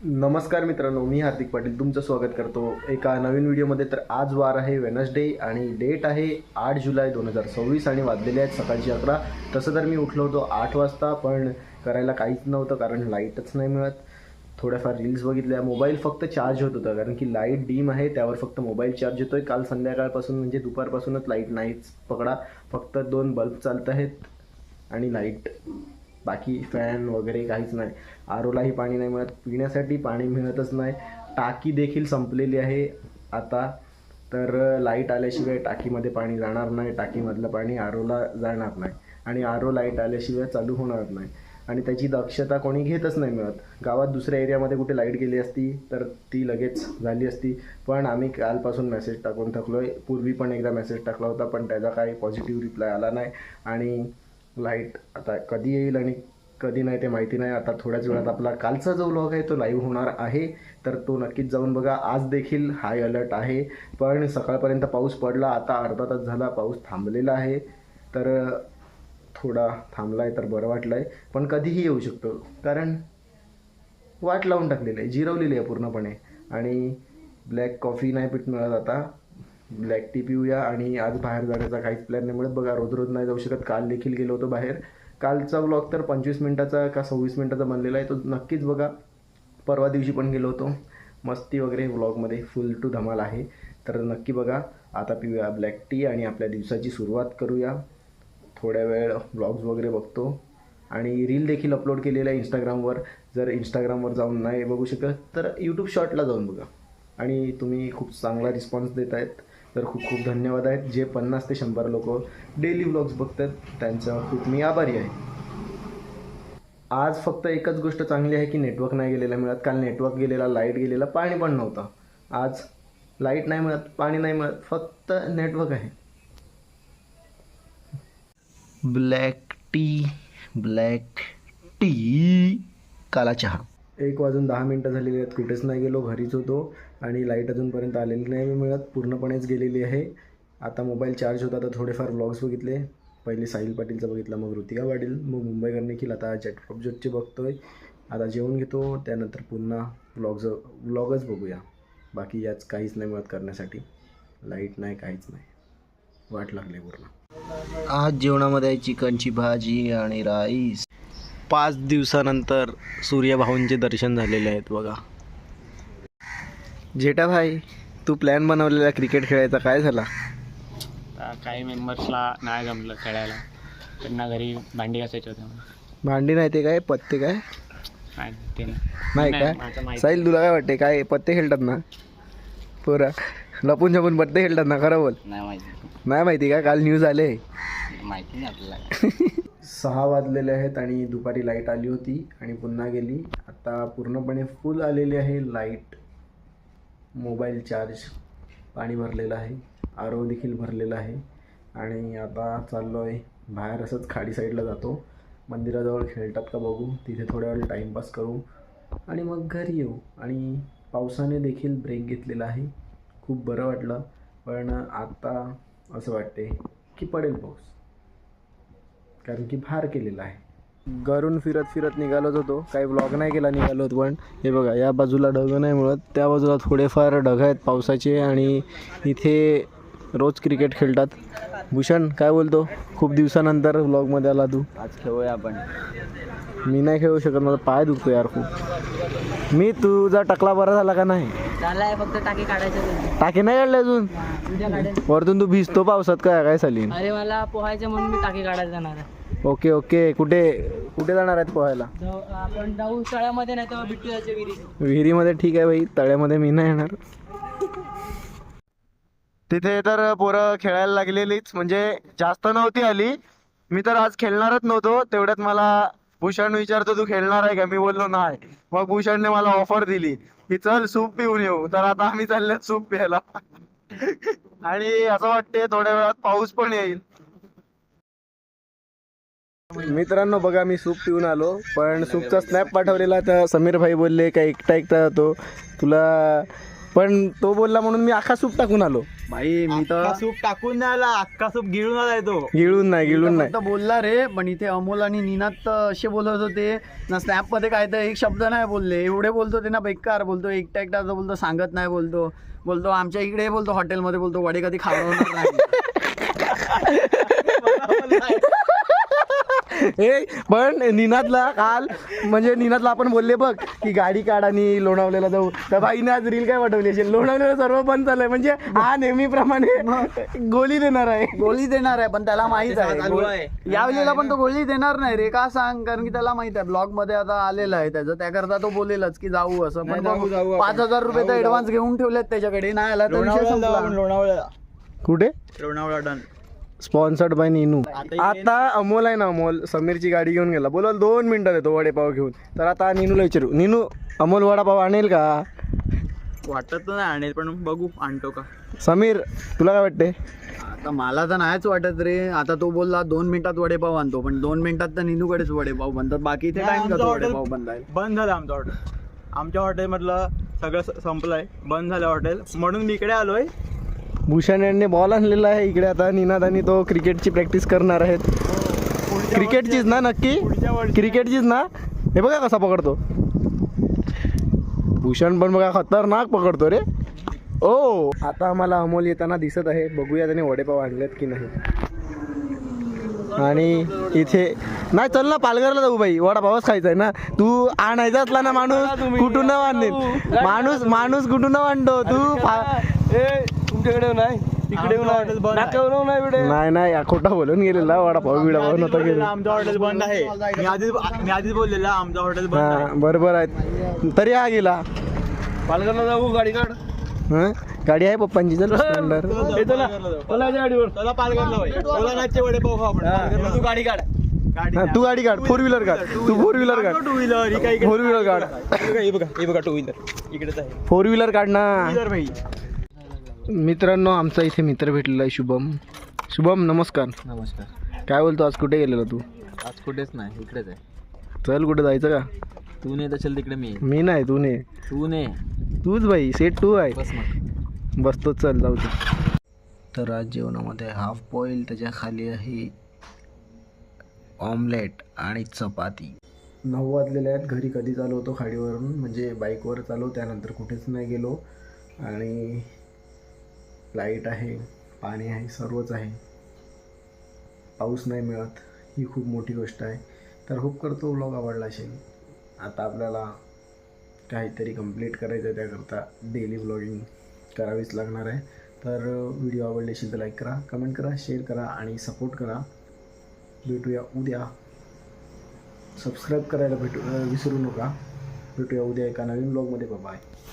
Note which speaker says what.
Speaker 1: नमस्कार मित्रांनो, मी हार्दिक पाटील तुमचं स्वागत करतो एका नवीन व्हिडिओमध्ये. तर आज वार आहे वेनसडे आणि डेट आहे 8 जुलै 2026 आणि वाजलेले आहेत सकाळची 11. तसं तर मी उठलो होतो 8 वाजता, पण करायला काहीच नव्हतं कारण लाईटच नाही मिळत. थोड्याफार रील्स बघितल्या. मोबाईल फक्त चार्ज होत होता कारण की लाईट डीम आहे, त्यावर फक्त मोबाईल चार्ज होतो आहे. काल संध्याकाळपासून म्हणजे दुपारपासूनच लाईट नाहीच पकडा. फक्त 2 बल्ब चालत आहेत आणि लाईट, बाकी फॅन वगैरे काहीच नाही. आरोलाही पाणी नाही मिळत, पिण्यासाठी पाणी मिळतच नाही. टाकी देखील संपलेली आहे आता. तर लाईट आल्याशिवाय टाकीमध्ये पाणी जाणार नाही, टाकीमधलं पाणी आरोला जाणार नाही आणि आरो लाईट आल्याशिवाय चालू होणार नाही. आणि त्याची दक्षता कोणी घेतच नाही मिळत. गावात दुसऱ्या एरियामध्ये कुठे लाईट गेली असती तर ती लगेच झाली असती. पण आम्ही कालपासून मेसेज टाकून थकलो आहे. पूर्वी पण एकदा मेसेज टाकला होता पण त्याचा काही पॉझिटिव्ह रिप्लाय आला नाही. आणि लाईट आता कधी येईल आणि कधी नाही ते माहिती नाही. आता थोड्याच वेळात आपला कालचा जो व्लॉग आहे तो लाईव्ह होणार आहे, तर तो नक्कीच जाऊन बघा. आज देखील हाय अलर्ट आहे, पण सकाळपर्यंत पाऊस पडला. आता अर्धा तास झाला पाऊस थांबलेला आहे. तर थोडा थांबला आहे तर बरं वाटलं आहे, पण कधीही येऊ शकतो कारण वाट लावून टाकलेली आहे, जिरवलेली आहे पूर्णपणे. आणि ब्लॅक कॉफी नाही पीत मिळत आता, ब्लॅक टी पिऊया. आणि आज बाहेर जाण्याचा काहीच प्लॅन नाही मिळत बघा. रोज रोज नाही जाऊ शकत. काल देखील गेलो होतो बाहेर. कालचा व्लॉग तर 25 मिनटाचा का 26 मिनटाचा बनलेला आहे, तो नक्कीच बघा. परवा दिवशी पण गेलो होतो. मस्ती वगैरे व्लॉगमध्ये फुल टू धमाल आहे, तर नक्की बघा. आता पिऊया ब्लॅक टी आणि आपल्या दिवसाची सुरुवात करूया. थोड्या वेळ व्लॉग्स वगैरे बघतो आणि रील देखील अपलोड केलेलं आहे इंस्टाग्रामवर. जर इंस्टाग्रामवर जाऊन नाही बघू शकत तर यूट्यूब शॉर्टला जाऊन बघा. आणि तुम्ही खूप चांगला रिस्पॉन्स देत आहेत, तर खूप खूप धन्यवाद आहेत. जे 50 ते 100 लोक डेली व्लॉग्स बघतात त्यांचा खूप मी आभारी आहे. आज फक्त एकच गोष्ट चांगली आहे की नेटवर्क नाही गेलेला मिळत. काल नेटवर्क गेलेला, लाईट गेलेला, पाणी पण नव्हतं. आज लाईट नाही मिळत, पाणी नाही मिळत, फक्त नेटवर्क आहे. ब्लॅक टी काला चहा. 1 वाजून 10 मिनटं झालेली आहेत, कुठेच नाही गेलो, घरीच होतो. आणि लाईट अजूनपर्यंत आलेली नाही मिळत, पूर्णपणेच गेलेली आहे. आता मोबाईल चार्ज होता तर थोडेफार व्लॉग्स बघितले. पहिले साहिल पाटीलचा बघितला, मग ऋतिका पाटील, मग मुंबईकर निखिल. आता जेट ऑब्जेक्टचे बघतोय. आता जेवण घेतो, त्यानंतर पुन्हा व्लॉगच बघूया. बाकी याच काहीच नाही मिळत करण्यासाठी. लाईट नाही, काहीच नाही, वाट लागली पूर्ण. आज जेवणामध्ये आहे चिकनची भाजी आणि राईस. 5 दिवसानंतर सूर्यभाऊंचे दर्शन झालेले आहेत बघा. जेठा भाई, तू प्लॅन बनवलेला क्रिकेट खेळायचा काय झाला?
Speaker 2: काही मेंबर्सला नाही जमलं खेळायला, त्यांना घरी भांडी घासायची होती.
Speaker 1: भांडी नाही ते काय पत्ते काय
Speaker 2: नाही ते
Speaker 1: नाही काय? साहिल तुला काय वाटते, काय पत्ते खेळतात ना पोरा? लपून छपून पत्ते खेळतात ना, खरं बोल. नाही माहिती का? काल न्यूज आले.
Speaker 2: माहिती नाही आपल्याला.
Speaker 1: 6 वाजलेले आहेत आणि दुपारी लाईट आली होती आणि पुन्हा गेली. आता पूर्णपणे फुल आलेली आहे लाईट. मोबाईल चार्ज, पाणी भरलेलं आहे, आरो देखील भरलेलं आहे. आणि आता चाललो आहे बाहेर, असंच खाडी साईडला जातो. मंदिराजवळ खेळतात का बघू, तिथे थोड्या वेळ टाईमपास करू आणि मग घरी येऊ. आणि पावसाने देखील ब्रेक घेतलेला आहे, खूप बरं वाटलं. पण आता असं वाटते की पडेल पाऊस, कारण की भार केलेला आहे. घरून फिरत फिरत निघालोच होतो, काही ब्लॉग नाही केला, निघालो होतो. पण हे बघा, या बाजूला ढगं नाही मिळत, त्या बाजूला थोडेफार ढगं आहेत पावसाचे. आणि इथे रोज क्रिकेट खेळतात. भूषण काय बोलतो? खूप दिवसानंतर व्लॉगमध्ये आला तू.
Speaker 2: आज खेळूया आपण.
Speaker 1: मी नाही खेळू शकत, माझा पाय दुखतो यार खूप. तुझा टकला बरा झाला का नाही?
Speaker 3: झालाय, फक्त टाकी काढायचं.
Speaker 1: टाके नाही काढले अजून? वरतून तू भिजतो पावसात काय सालीन?
Speaker 3: अरे मला पोहायचं म्हणून मी टाकी काढायला जाणार आहे.
Speaker 1: ओके. कुठे जाणार आहेत पोहायला?
Speaker 3: आपण जाऊ तळ्यामध्ये, नाही तर बिट्टू जायचं
Speaker 1: विहिरीमध्ये. ठीक आहे भाई, तळ्यामध्ये मी नाही येणार. तिथे तर पोरं खेळायला लागलेलीच, म्हणजे जास्त नव्हती आली. मी तर आज खेळणारच नव्हतो. तेवढ्यात मला भूषण विचारतो तू खेळणार आहे का? मी बोललो नाही. मग भूषणने मला ऑफर दिली की चल सूप पिऊन येऊ. तर आता आम्ही चालले सूप प्यायला. आणि असं वाटते थोड्या वेळात पाऊस पण येईल. मित्रांनो बघा, मी सूप पिऊन आलो, पण सूपचा स्नॅप पाठवलेला तर समीर भाई बोलले का एकटा जातो, तुला पण तो बोलला म्हणून मी अख्खा सूप टाकून आलो.
Speaker 4: भाई मी तर
Speaker 5: सूप टाकून नाही आला, अख्खा सूप गिळून आलाय तो.
Speaker 1: गिळून नाही
Speaker 4: फक्त बोलला रे, पण इथे अमोल आणि निनाद तर असे बोलत होते ना, स्नॅप मध्ये काय तर एक शब्द नाही बोलले, एवढे बोलतो ते ना बेकार बोलतो, एकटा एकटा बोलतो, सांगत नाही बोलतो आमच्या इकडे बोलतो, हॉटेलमध्ये बोलतो वडे कधी खावणार नाही.
Speaker 1: हे पण निनादला काल म्हणजे निनादला आपण बोलले बघ की गाडी काढ आणि लोणावळ्याला जाऊ, तर बाईने आज रील काय पाठवली असेल, लोणावळ्याला सर्व बंद झालंय, म्हणजे हा नेहमीप्रमाणे गोळी देणार आहे.
Speaker 4: पण त्याला माहित आहे यावेळेला पण तो गोळी देणार नाही रे, का सांग, कारण की त्याला माहित आहे ब्लॉग मध्ये आता आलेला आहे त्याचं, त्याकरता तो बोलेलच की जाऊ असं. पण
Speaker 5: जाऊ
Speaker 4: 5,000 रुपये तर ऍडव्हान्स घेऊन ठेवलेत त्याच्याकडे, नाही आला तर विषय संपला.
Speaker 5: लोणावळ्याला
Speaker 1: कुठे
Speaker 5: Lonavala done.
Speaker 1: Sponsored by Neenu. आता अमोल आहे ना, अमोल समीरची गाडी घेऊन गेला, बोला 2 मिनिटात येतो वडेपाव घेऊन. तर आता नीनूला विचारू, नीनू अमोल वडापाव आणेल का?
Speaker 5: वाटत तर नाही आणेल, पण बघू आणतो का.
Speaker 1: समीर तुला काय वाटते?
Speaker 4: आता मला तर नाहीच वाटत रे, आता तो बोलला 2 मिनिटात वडेपाव आणतो, पण 2 मिनिटात तर निनूकडेच वडेपाव बनतात, बाकी इथे टाइम
Speaker 5: आमचं
Speaker 4: जातो
Speaker 5: हॉटेल
Speaker 4: वडेपाव बनलाय.
Speaker 5: बंद झालं आमचं हॉटेल. आमच्या हॉटेलमधलं सगळं संपलंय, बंद झालं हॉटेल, म्हणून मी इकडे आलोय.
Speaker 1: भूषण यांनी बॉल आणलेला आहे इकडे, आता निनाद आणि तो क्रिकेटची प्रॅक्टिस करणार आहेत. क्रिकेटचीच ना? नक्की क्रिकेटचीच ना? हे बघा कसा पकडतो भूषण, पण बघा खतरनाक पकडतो रे. ओ आता आम्हाला अमोल येताना दिसत आहे, बघूया त्याने वडेपाव आणलेत की नाही. आणि इथे नाही, चल ना पालघरला जाऊ बाई, वडापावच खायचा आहे ना. तू आणायचा असला ना माणूस कुठून न आणेल, माणूस कुठून आणतो तू.
Speaker 5: तुमच्याकडे नाही, तिकडे हॉटेल बंद.
Speaker 1: नाही खोटा बोलून गेलेला, वडापाव बिडापाव नव्हता गेला.
Speaker 5: आमचं हॉटेल बंद आहे. मी आधीच बोललेला आमचं हॉटेल बंद आहे.
Speaker 1: हा बरोबर आहे, तरी हा गेला.
Speaker 5: पालघरला जाऊ, गाडी काढ.
Speaker 1: हं? गाडी आहे पप्पांची, चल स्प्लेंडर.
Speaker 5: चला पालघरला होय. कोलानाचे वडेपाव खाऊ आपण. पालघरला तू गाडी काढ.
Speaker 1: हा, तू गाडी काढ, 4 व्हीलर काढ, तू 4 व्हीलर काढ,
Speaker 5: टू व्हीलर
Speaker 1: 4 व्हीलर काढ,
Speaker 5: हे बघा टू व्हीलर इकडेच आहे.
Speaker 1: 4 व्हीलर काढ ना.
Speaker 5: व्हीलर भाई.
Speaker 1: मित्रांनो, आमचा इथे मित्र भेटलेला आहे शुभम. शुभम नमस्कार.
Speaker 4: नमस्कार.
Speaker 1: काय बोलतो, आज कुठे गेलेला तू?
Speaker 4: आज कुठेच नाही, इकडेच आहे.
Speaker 1: चल कुठे जायचं का?
Speaker 4: तू नाही तर चल तिकडे,
Speaker 1: मी नाही, तू ने,
Speaker 4: तू नाही,
Speaker 1: तूच बाई, सेट तू आहे.
Speaker 4: बस मग.
Speaker 1: बसतो, चल जाऊ दे. तर आज जेवणामध्ये हाफ बॉईल, त्याच्या खाली आहे ऑमलेट आणि चपाती. 9 वाजलेले आहेत, घरी कधी चालू होतो खाडीवरून, म्हणजे बाईकवर चालू, त्यानंतर कुठेच नाही गेलो. आणि लाईट आहे, पाणी आहे, सर्वच आहे. पाऊस नाही मिळत, ही खूप मोठी गोष्ट आहे. तर होप करतो व्लॉग आवडला असेल. आता आपल्याला काहीतरी कंप्लीट करायचं आहे, त्याकरता डेली व्लॉगिंग करावीच लागणार आहे. तर व्हिडिओ आवडले असेल तर लाईक करा, कमेंट करा, शेअर करा आणि सपोर्ट करा. भेटूया उद्या. सबस्क्राईब करायला विसरू नका. भेटूया उद्या एका नवीन ब्लॉगमध्ये. बाय.